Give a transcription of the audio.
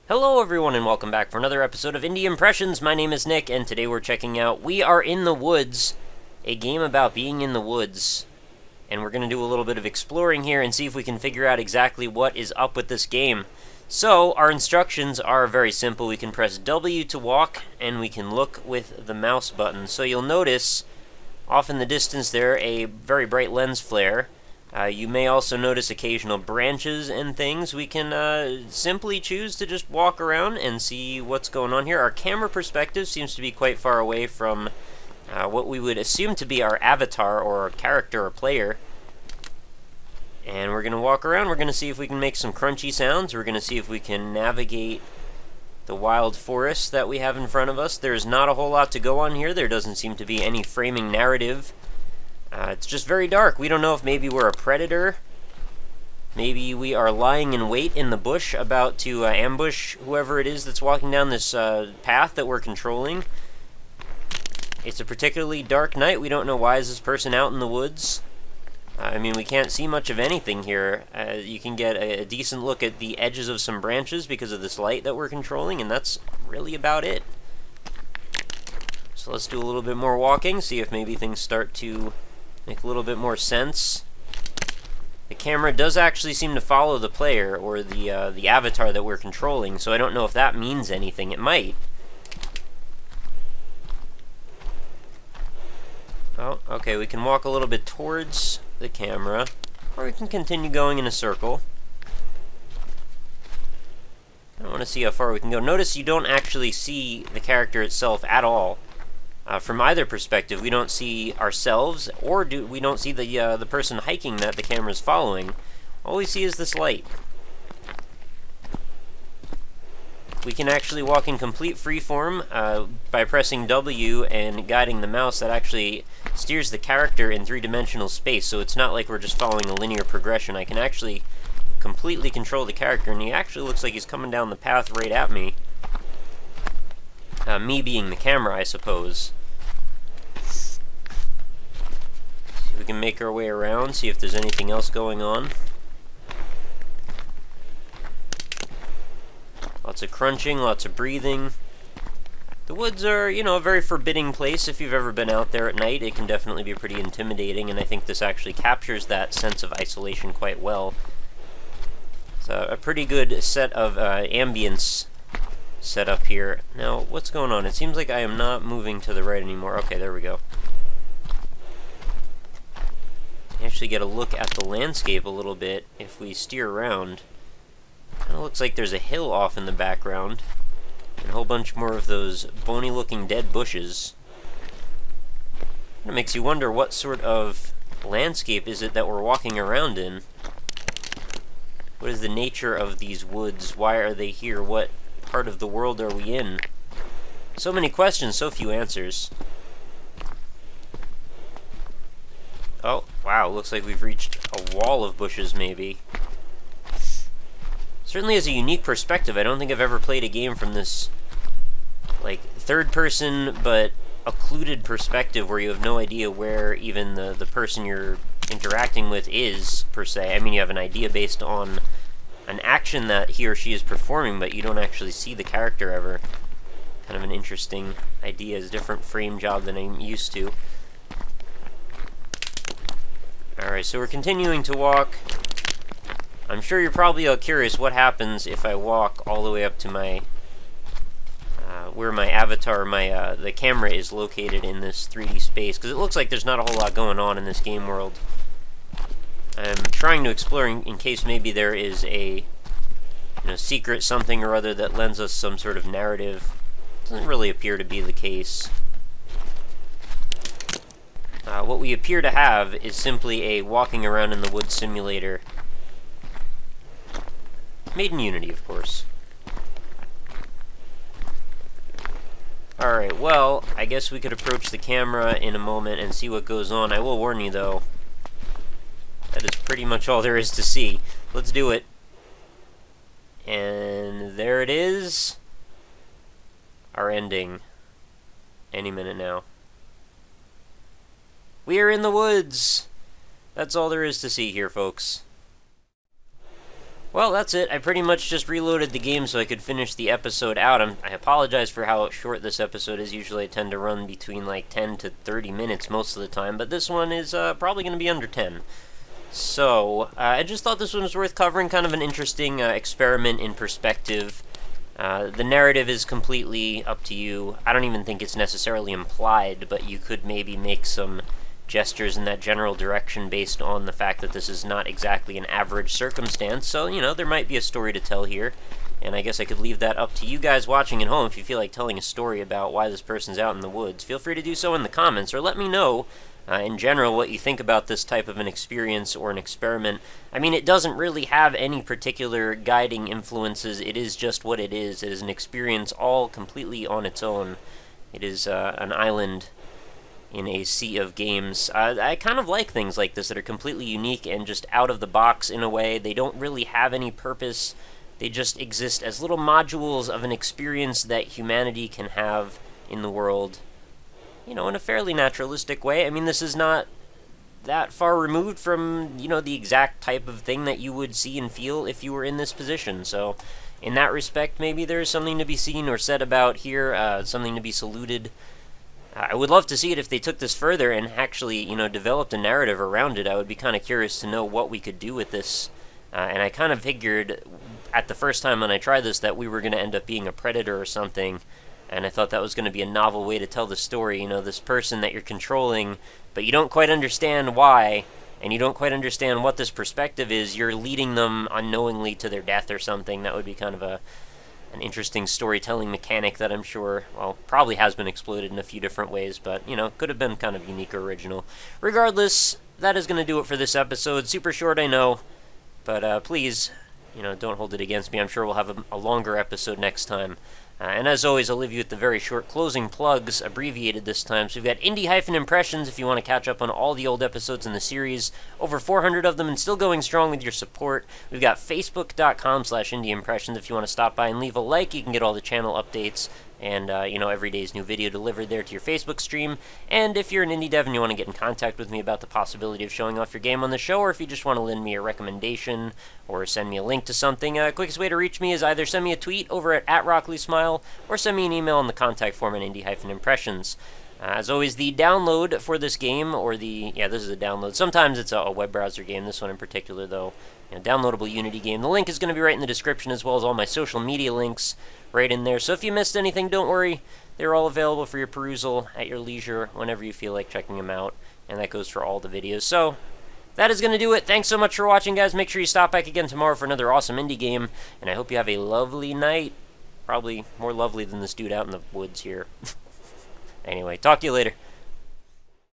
Hello everyone and welcome back for another episode of Indie Impressions. My name is Nick and today we're checking out We Are in the Woods, a game about being in the woods. And we're going to do a little bit of exploring here and see if we can figure out exactly what is up with this game. So, our instructions are very simple. We can press W to walk and we can look with the mouse button. So you'll notice off in the distance there a very bright lens flare. You may also notice occasional branches and things. We can simply choose to just walk around and see what's going on here. Our camera perspective seems to be quite far away from what we would assume to be our avatar or our character or player. And we're going to walk around. We're going to see if we can make some crunchy sounds. We're going to see if we can navigate the wild forest that we have in front of us. There's not a whole lot to go on here. There doesn't seem to be any framing narrative. It's just very dark. We don't know if maybe we're a predator. Maybe we are lying in wait in the bush about to ambush whoever it is that's walking down this path that we're controlling. It's a particularly dark night. We don't know why is this person out in the woods. I mean, we can't see much of anything here. You can get a decent look at the edges of some branches because of this light that we're controlling, and that's really about it. So let's do a little bit more walking, see if maybe things start to make a little bit more sense. The camera does actually seem to follow the player, or the avatar that we're controlling, so I don't know if that means anything. It might. Oh, okay, we can walk a little bit towards the camera, or we can continue going in a circle. I want to see how far we can go. Notice you don't actually see the character itself at all. From either perspective, we don't see ourselves, or we don't see the person hiking that the camera's following. All we see is this light. We can actually walk in complete freeform by pressing W and guiding the mouse. That actually steers the character in three-dimensional space, so it's not like we're just following a linear progression. I can actually completely control the character, and he actually looks like he's coming down the path right at me. Me being the camera, I suppose. See if we can make our way around, see if there's anything else going on. Lots of crunching, lots of breathing. The woods are, you know, a very forbidding place. If you've ever been out there at night, it can definitely be pretty intimidating, and I think this actually captures that sense of isolation quite well. It's a pretty good set of ambience set up here. Now, what's going on? It seems like I am not moving to the right anymore. Okay, there we go. Actually get a look at the landscape a little bit if we steer around. It looks like there's a hill off in the background, and a whole bunch more of those bony-looking dead bushes. It makes you wonder what sort of landscape is it that we're walking around in. What is the nature of these woods? Why are they here? What part of the world are we in? So many questions, so few answers. Oh, wow, looks like we've reached a wall of bushes, maybe. Certainly is a unique perspective. I don't think I've ever played a game from this, like, third-person, but occluded perspective where you have no idea where even the person you're interacting with is, per se. I mean, you have an idea based on an action that he or she is performing, but you don't actually see the character ever. Kind of an interesting idea. It's a different frame job than I'm used to. Alright, so we're continuing to walk. I'm sure you're probably all curious what happens if I walk all the way up to my where my avatar, the camera is located in this 3D space, because it looks like there's not a whole lot going on in this game world. I'm trying to explore in case maybe there is a secret something or other that lends us some sort of narrative. Doesn't really appear to be the case. What we appear to have is simply a walking around in the woods simulator. Made in Unity, of course. Alright, well, I guess we could approach the camera in a moment and see what goes on. I will warn you, though, that is pretty much all there is to see. Let's do it. And there it is. Our ending. Any minute now. We are in the woods! That's all there is to see here, folks. Well, that's it. I pretty much just reloaded the game so I could finish the episode out. I apologize for how short this episode is. Usually I tend to run between like 10 to 30 minutes most of the time, but this one is probably going to be under 10. So, I just thought this one was worth covering, kind of an interesting experiment in perspective. The narrative is completely up to you. I don't even think it's necessarily implied, but you could maybe make some gestures in that general direction based on the fact that this is not exactly an average circumstance. So, you know, there might be a story to tell here, and I guess I could leave that up to you guys watching at home. If you feel like telling a story about why this person's out in the woods, feel free to do so in the comments, or let me know in general what you think about this type of an experience or an experiment. I mean, it doesn't really have any particular guiding influences. It is just what it is. It is an experience all completely on its own. It is an island in a sea of games. I kind of like things like this that are completely unique and just out of the box in a way. They don't really have any purpose. They just exist as little modules of an experience that humanity can have in the world, you know, in a fairly naturalistic way. I mean, this is not that far removed from, you know, the exact type of thing that you would see and feel if you were in this position. So, in that respect, maybe there's something to be seen or said about here, something to be saluted. I would love to see it if they took this further and actually, you know, developed a narrative around it. I would be kind of curious to know what we could do with this. And I kind of figured at the first time when I tried this that we were going to end up being a predator or something. And I thought that was going to be a novel way to tell the story. You know, this person that you're controlling, but you don't quite understand why, and you don't quite understand what this perspective is. You're leading them unknowingly to their death or something. That would be kind of an interesting storytelling mechanic that I'm sure, well, probably has been exploited in a few different ways, but, you know, could have been kind of unique or original. Regardless, that is going to do it for this episode. Super short, I know, but please, you know, don't hold it against me. I'm sure we'll have a longer episode next time. And as always, I'll leave you with the very short closing plugs, abbreviated this time. So we've got Indie-Impressions if you want to catch up on all the old episodes in the series. Over 400 of them and still going strong with your support. We've got Facebook.com/IndieImpressions if you want to stop by and leave a like. You can get all the channel updates and, you know, every day's new video delivered there to your Facebook stream. And if you're an indie dev and you want to get in contact with me about the possibility of showing off your game on the show, or if you just want to lend me a recommendation or send me a link to something, quickest way to reach me is either send me a tweet over at RockLeeSmile or send me an email in the contact form at Indie-Impressions. As always, the download for this game, or this is a download. Sometimes it's a web browser game. This one in particular, though, you know, downloadable Unity game. The link is going to be right in the description, as well as all my social media links right in there. So if you missed anything, don't worry. They're all available for your perusal at your leisure whenever you feel like checking them out, and that goes for all the videos. So that is going to do it. Thanks so much for watching, guys. Make sure you stop back again tomorrow for another awesome indie game, and I hope you have a lovely night. Probably more lovely than this dude out in the woods here. Anyway, talk to you later.